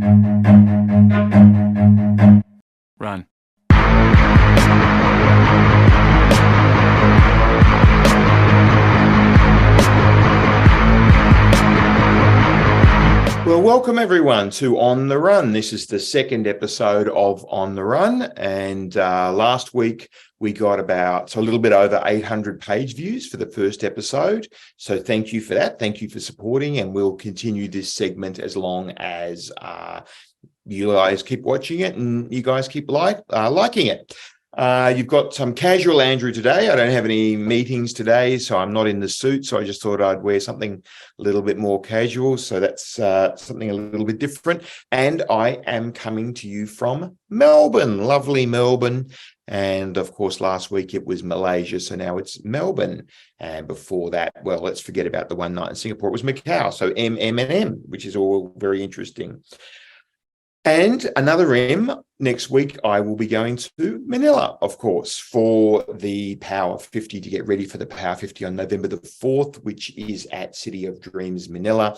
Run. Well, welcome everyone to On the Run. This is the second episode of On the Run, and last week we got about a little bit over 800 page views for the first episode. So thank you for that. Thank you for supporting, and we'll continue this segment as long as you guys keep watching it and you guys keep liking it. You've got some casual Andrew today. I don't have any meetings today, so I'm not in the suit. So I just thought I'd wear something a little bit more casual. So that's something a little bit different. And I am coming to you from Melbourne, lovely Melbourne. And of course, last week it was Malaysia. So now it's Melbourne. And before that, well, let's forget about the one night in Singapore. It was Macau. So M, which is all very interesting. And another M, next week I will be going to Manila, of course, for the Power 50 to get ready for the Power 50 on November the 4th, which is at City of Dreams, Manila.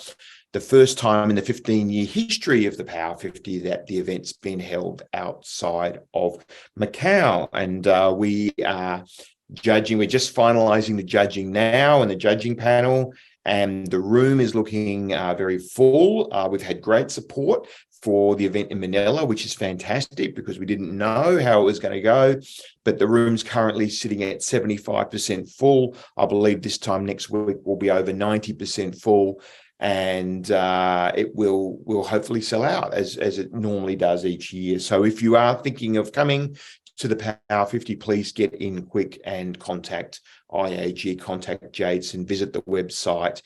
The first time in the 15-year history of the Power 50 that the event's been held outside of Macau. And we are judging, we're just finalizing the judging now and the judging panel. And the room is looking very full. We've had great support for the event in Manila, which is fantastic because we didn't know how it was going to go. But the room's currently sitting at 75% full. I believe this time next week will be over 90% full. And it will hopefully sell out as it normally does each year. So if you are thinking of coming to the Power 50, please get in quick and contact IAG, contact Jades, and visit the website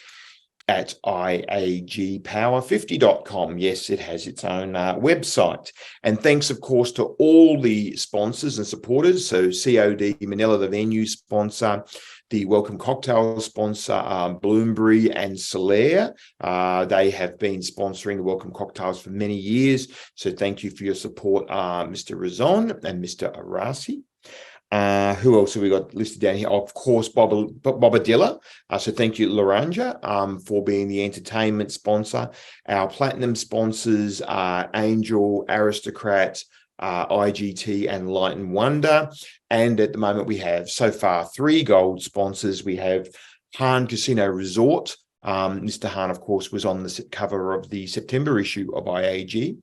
at iagpower50.com. Yes, it has its own website. And thanks, of course, to all the sponsors and supporters. So COD Manila, the venue sponsor, the Welcome Cocktail sponsor, Bloomberry and Solaire. They have been sponsoring the Welcome Cocktails for many years. So thank you for your support, Mr. Razon and Mr. Arasi. Who else have we got listed down here? Of course, Bobadilla. So thank you, Laranja, for being the entertainment sponsor. Our platinum sponsors are Angel, Aristocrat, IGT, and Light and Wonder. And at the moment, we have so far 3 gold sponsors. We have Han Casino Resort. Mr. Han, of course, was on the cover of the September issue of IAG.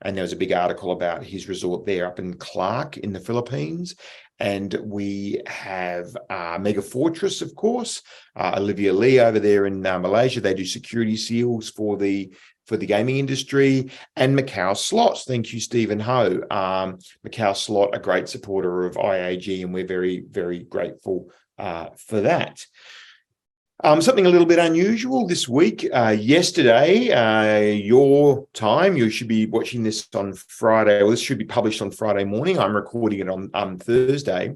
And there was a big article about his resort there up in Clark in the Philippines. And we have Mega Fortress, of course, Olivia Lee over there in Malaysia. They do security seals for the gaming industry, and Macau Slots. Thank you, Stephen Ho. Macau Slot, a great supporter of IAG, and we're very, very grateful for that. Something a little bit unusual this week. Yesterday, your time, you should be watching this on Friday. Well, this should be published on Friday morning. I'm recording it on Thursday.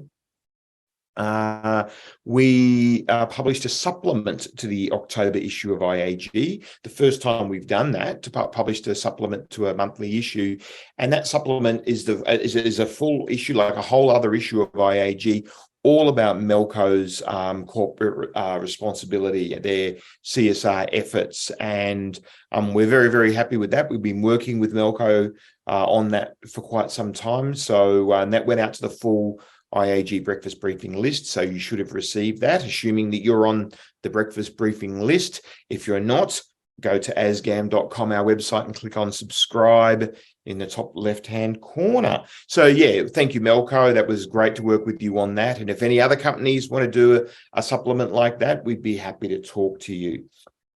We published a supplement to the October issue of IAG. The first time we've done that, to publish a supplement to a monthly issue. And that supplement is a full issue, like a whole other issue of IAG, all about Melco's corporate responsibility, their CSR efforts. And we're very, very happy with that. We've been working with Melco on that for quite some time. So that went out to the full IAG breakfast briefing list. So you should have received that, assuming that you're on the breakfast briefing list. If you're not, go to asgam.com, our website, and click on subscribe in the top left-hand corner. So yeah, thank you, Melco. That was great to work with you on that. And if any other companies want to do a supplement like that, we'd be happy to talk to you.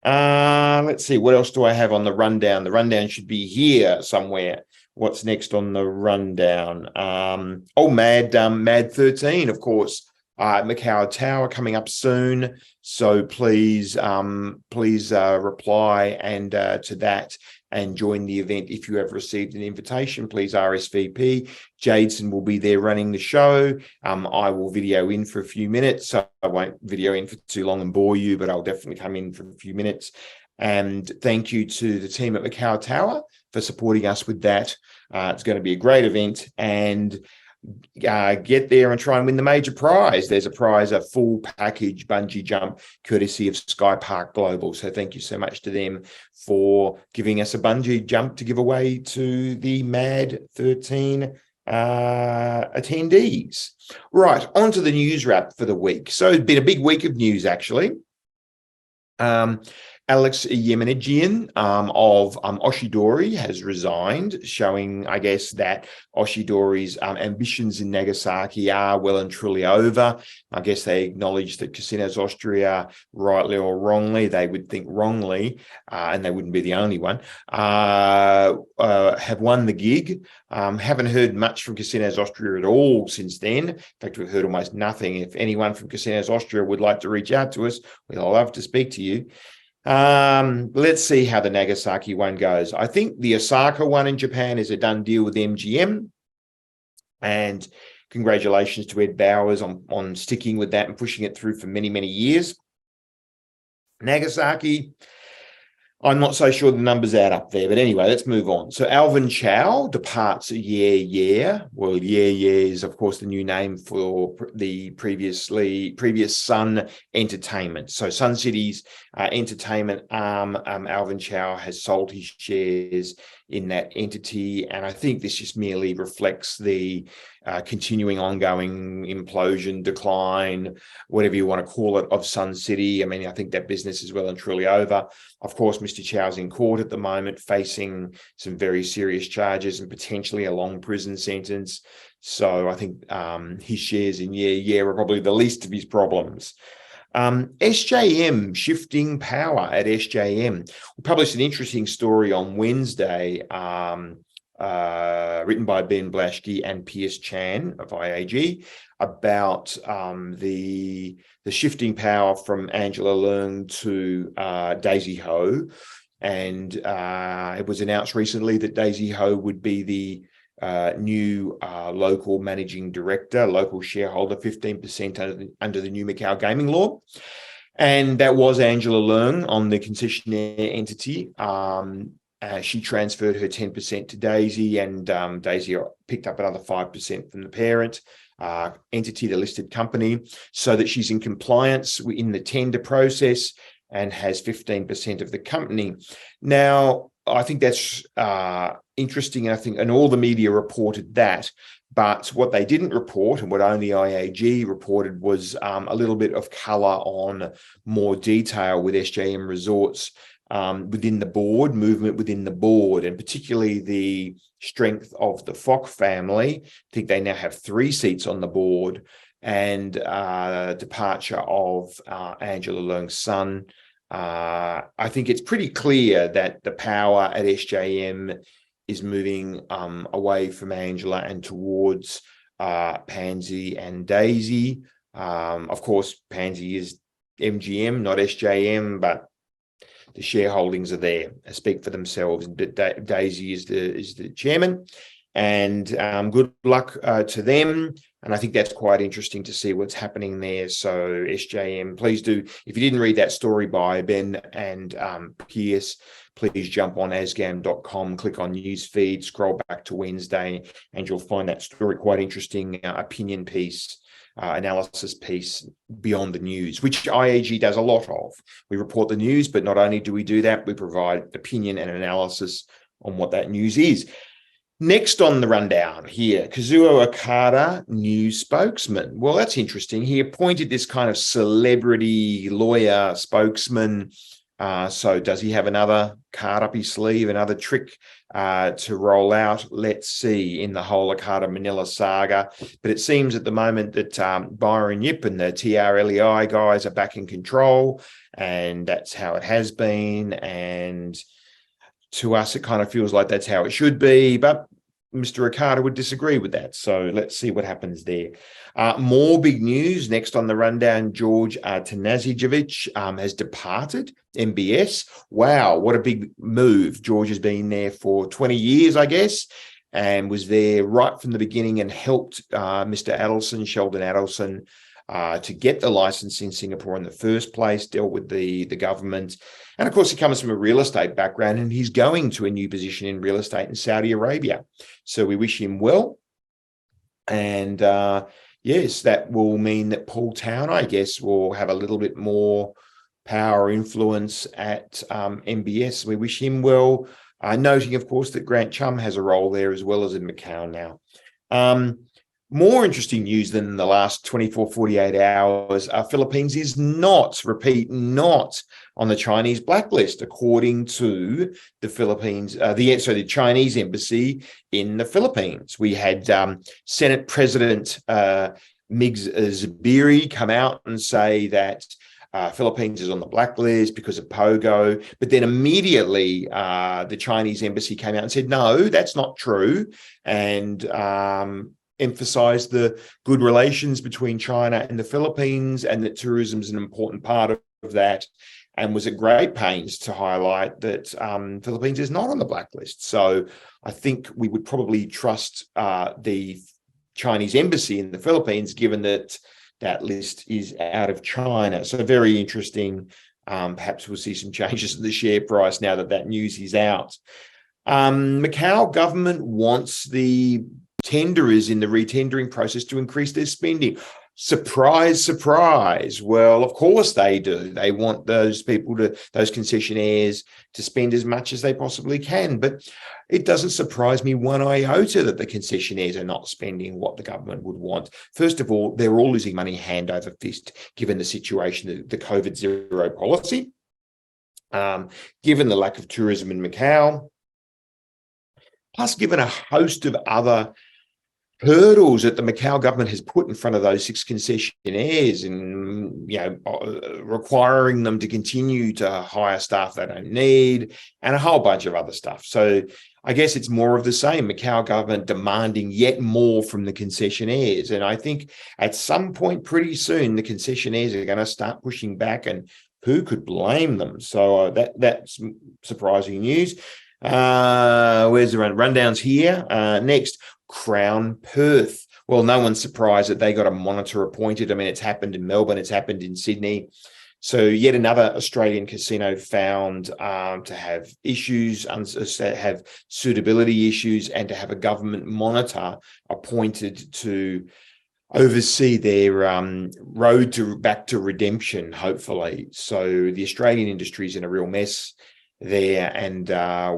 Let's see, what else do I have on the rundown? The rundown should be here somewhere. What's next on the rundown? Mad 13, of course. Macau Tower coming up soon. So please reply and to that and join the event. If you have received an invitation, please RSVP. Jadeson will be there running the show. I will video in for a few minutes. So I won't video in for too long and bore you, but I'll definitely come in for a few minutes. And thank you to the team at Macau Tower for supporting us with that. It's going to be a great event. And get there and try and win the major prize. There's a prize, a full package bungee jump, courtesy of Sky Park Global. So thank you so much to them for giving us a bungee jump to give away to the Mad 13 attendees. Right, on to the news wrap for the week. So it's been a big week of news, actually. Alex Yemenigian of Oshidori has resigned, showing, I guess, that Oshidori's ambitions in Nagasaki are well and truly over. I guess they acknowledge that Casinos Austria, rightly or wrongly, they would think wrongly, and they wouldn't be the only one, have won the gig. Haven't heard much from Casinos Austria at all since then. In fact, we've heard almost nothing. If anyone from Casinos Austria would like to reach out to us, we'd love to speak to you. Let's see how the Nagasaki one goes. I think the Osaka one in Japan is a done deal with MGM. And congratulations to Ed Bowers on sticking with that and pushing it through for many, many years. Nagasaki, I'm not so sure the numbers add up there, but anyway, let's move on. So Alvin Chow departs Yeah. Well, Yeah is, of course, the new name for the previous Sun Entertainment. So Sun City's entertainment arm, Alvin Chow has sold his shares in that entity, and I think this just merely reflects the continuing ongoing implosion, decline, whatever you want to call it, of Sun City. I mean, I think that business is well and truly over. Of course, Mr. Chow's in court at the moment, facing some very serious charges and potentially a long prison sentence. So I think his shares in Yeah are probably the least of his problems. SJM, shifting power at SJM. We published an interesting story on Wednesday, written by Ben Blaschke and Piers Chan of IAG, about the shifting power from Angela Leung to Daisy Ho. And it was announced recently that Daisy Ho would be the new local managing director, local shareholder, 15% under the new Macau gaming law. And that was Angela Leung on the concessionaire entity. She transferred her 10% to Daisy, and Daisy picked up another 5% from the parent entity, the listed company, so that she's in compliance in the tender process and has 15% of the company. Now, I think that's interesting, and all the media reported that. But what they didn't report, and what only IAG reported, was a little bit of colour on more detail with SJM Resorts within the board, movement within the board, and particularly the strength of the Fock family. I think they now have 3 seats on the board, and departure of Angela Leung's son. I think it's pretty clear that the power at SJM is moving away from Angela and towards Pansy and Daisy. Of course, Pansy is MGM, not SJM, but the shareholdings are there, speak for themselves. Daisy is the chairman, and good luck to them. And I think that's quite interesting to see what's happening there. So SJM, please do, if you didn't read that story by Ben and Piers, please jump on asgam.com, click on newsfeed, scroll back to Wednesday, and you'll find that story quite interesting, opinion piece, analysis piece beyond the news, which IAG does a lot of. We report the news, but not only do we do that, we provide opinion and analysis on what that news is. Next on the rundown here, Kazuo Okada, new spokesman. Well, that's interesting. He appointed this kind of celebrity lawyer spokesman. So does he have another card up his sleeve, another trick to roll out? Let's see, in the whole Okada Manila saga. But it seems at the moment that Byron Yip and the TRLEI guys are back in control, and that's how it has been. And to us, it kind of feels like that's how it should be, but Mr. Okada would disagree with that. So let's see what happens there. More big news. Next on the rundown, George Tanazijevic has departed MBS. Wow, what a big move. George has been there for 20 years, I guess, and was there right from the beginning and helped Mr. Adelson, Sheldon Adelson, to get the license in Singapore in the first place, dealt with the government. And of course, he comes from a real estate background, and he's going to a new position in real estate in Saudi Arabia. So we wish him well. And yes, that will mean that Paul Town, I guess, will have a little bit more power influence at MBS. We wish him well, noting, of course, that Grant Chum has a role there as well as in Macau now. More interesting news than the last 24, 48 hours, Philippines is not, repeat, not on the Chinese blacklist, according to the Philippines, the Chinese embassy in the Philippines. We had Senate President Migs Zubiri come out and say that Philippines is on the blacklist because of Pogo, but then immediately the Chinese embassy came out and said, no, that's not true, and emphasized the good relations between China and the Philippines, and that tourism is an important part of that, and was at great pains to highlight that Philippines is not on the blacklist. So I think we would probably trust the Chinese embassy in the Philippines, given that that list is out of China. So very interesting. Perhaps we'll see some changes in the share price now that that news is out. Macau government wants the tenderers in the retendering process to increase their spending. Surprise, surprise. Well, of course they do. They want those people those concessionaires to spend as much as they possibly can. But it doesn't surprise me one iota that the concessionaires are not spending what the government would want. First of all, they're all losing money hand over fist, given the situation, the COVID zero policy, given the lack of tourism in Macau, plus given a host of other hurdles that the Macau government has put in front of those 6 concessionaires, and requiring them to continue to hire staff they don't need, and a whole bunch of other stuff. So I guess it's more of the same. Macau government demanding yet more from the concessionaires, and I think at some point pretty soon the concessionaires are going to start pushing back, and who could blame them? So that's surprising news. Where's the rundowns here? Next, Crown Perth. Well, no one's surprised that they got a monitor appointed. I mean, it's happened in Melbourne, it's happened in Sydney. So yet another Australian casino found to have issues, have suitability issues, and to have a government monitor appointed to oversee their road back to redemption, hopefully. So the Australian industry is in a real mess there, and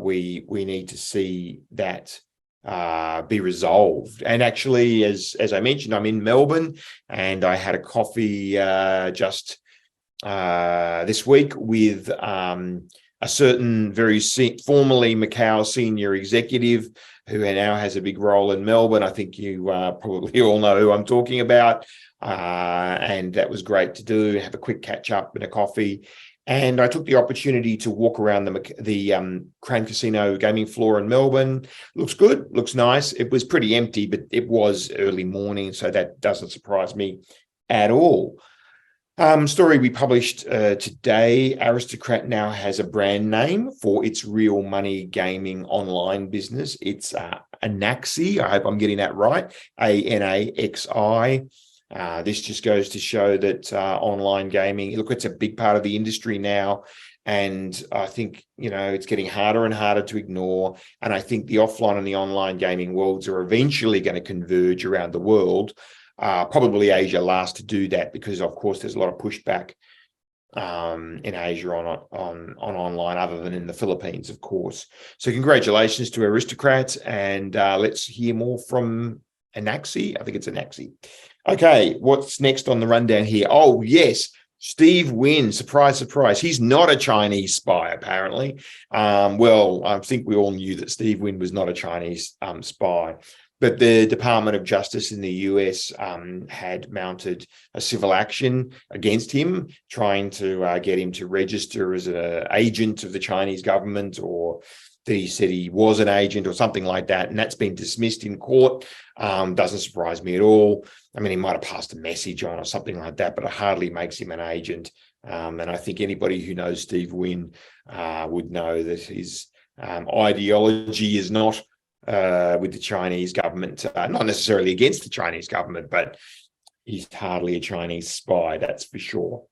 we need to see that be resolved. And actually, as I mentioned, I'm in Melbourne, and I had a coffee just this week with a certain very formerly Macau senior executive who now has a big role in Melbourne. I think you probably all know who I'm talking about, and that was great to do, have a quick catch up and a coffee. And I took the opportunity to walk around the Crown Casino gaming floor in Melbourne. Looks good, looks nice. It was pretty empty, but it was early morning, so that doesn't surprise me at all. Story we published today, Aristocrat now has a brand name for its real money gaming online business. It's Anaxi. I hope I'm getting that right. ANAXI. This just goes to show that online gaming, look, it's a big part of the industry now. And I think, it's getting harder and harder to ignore. And I think the offline and the online gaming worlds are eventually going to converge around the world. Probably Asia last to do that, because, of course, there's a lot of pushback in Asia on online, other than in the Philippines, of course. So congratulations to Aristocrats, and let's hear more from Anaxi. I think it's Anaxi. Okay, what's next on the rundown here? Oh, yes, Steve Wynn. Surprise, surprise. He's not a Chinese spy, apparently. Well, I think we all knew that Steve Wynn was not a Chinese spy. But the Department of Justice in the US had mounted a civil action against him, trying to get him to register as an agent of the Chinese government, or that he said he was an agent or something like that. And that's been dismissed in court. Doesn't surprise me at all. I mean, he might have passed a message on or something like that, but it hardly makes him an agent. And I think anybody who knows Steve Wynn would know that his ideology is not with the Chinese government, not necessarily against the Chinese government, but he's hardly a Chinese spy, that's for sure.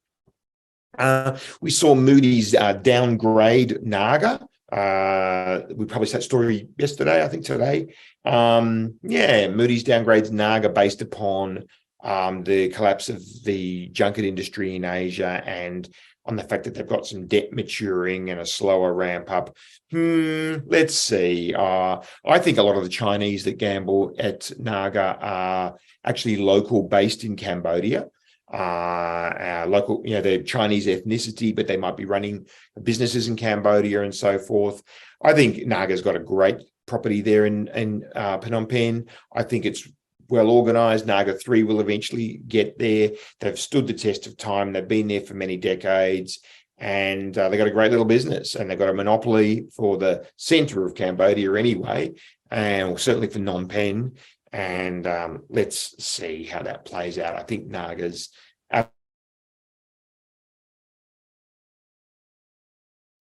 We saw Moody's downgrade Naga We published that story yesterday, I think today. Moody's downgrades Naga based upon the collapse of the junket industry in Asia and on the fact that they've got some debt maturing and a slower ramp up. Let's see. I think a lot of the Chinese that gamble at Naga are actually local based in Cambodia. Local, they're Chinese ethnicity, but they might be running businesses in Cambodia and so forth. I think Naga's got a great property there in Phnom Penh. I think it's well organized. Naga 3 will eventually get there. They've stood the test of time. They've been there for many decades, and they've got a great little business, and they've got a monopoly for the center of Cambodia anyway, and certainly for Phnom Penh. And let's see how that plays out. I think Naga's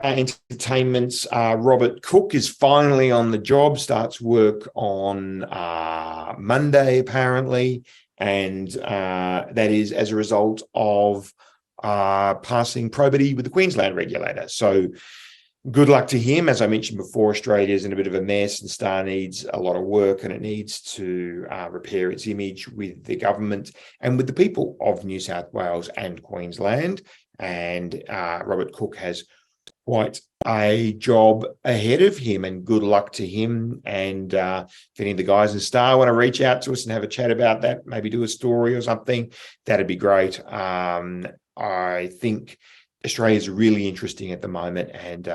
entertainment's Robert Cook is finally on the job, starts work on Monday, apparently. And that is as a result of passing probity with the Queensland regulator. So good luck to him. As I mentioned before, Australia is in a bit of a mess and Star needs a lot of work, and it needs to repair its image with the government and with the people of New South Wales and Queensland. And Robert Cook has quite a job ahead of him, and good luck to him. And if any of the guys in Star want to reach out to us and have a chat about that, maybe do a story or something, that'd be great. I think Australia is really interesting at the moment, and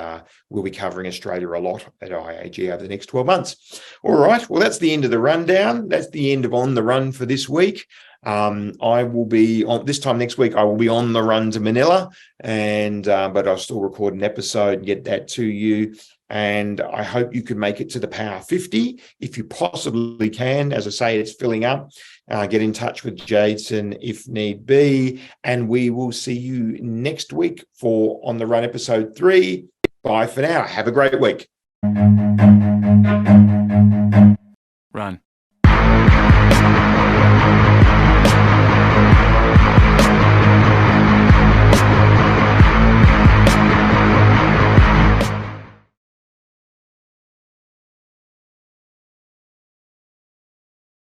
we'll be covering Australia a lot at IAG over the next 12 months. All right, well, that's the end of the rundown. That's the end of On the Run for this week. I will be on this time next week. I will be on the run to Manila, and but I'll still record an episode and get that to you. And I hope you can make it to the Power 50 if you possibly can. As I say, it's filling up. Get in touch with Jason if need be, and we will see you next week for On the Run episode 3. Bye for now. Have a great week. Run.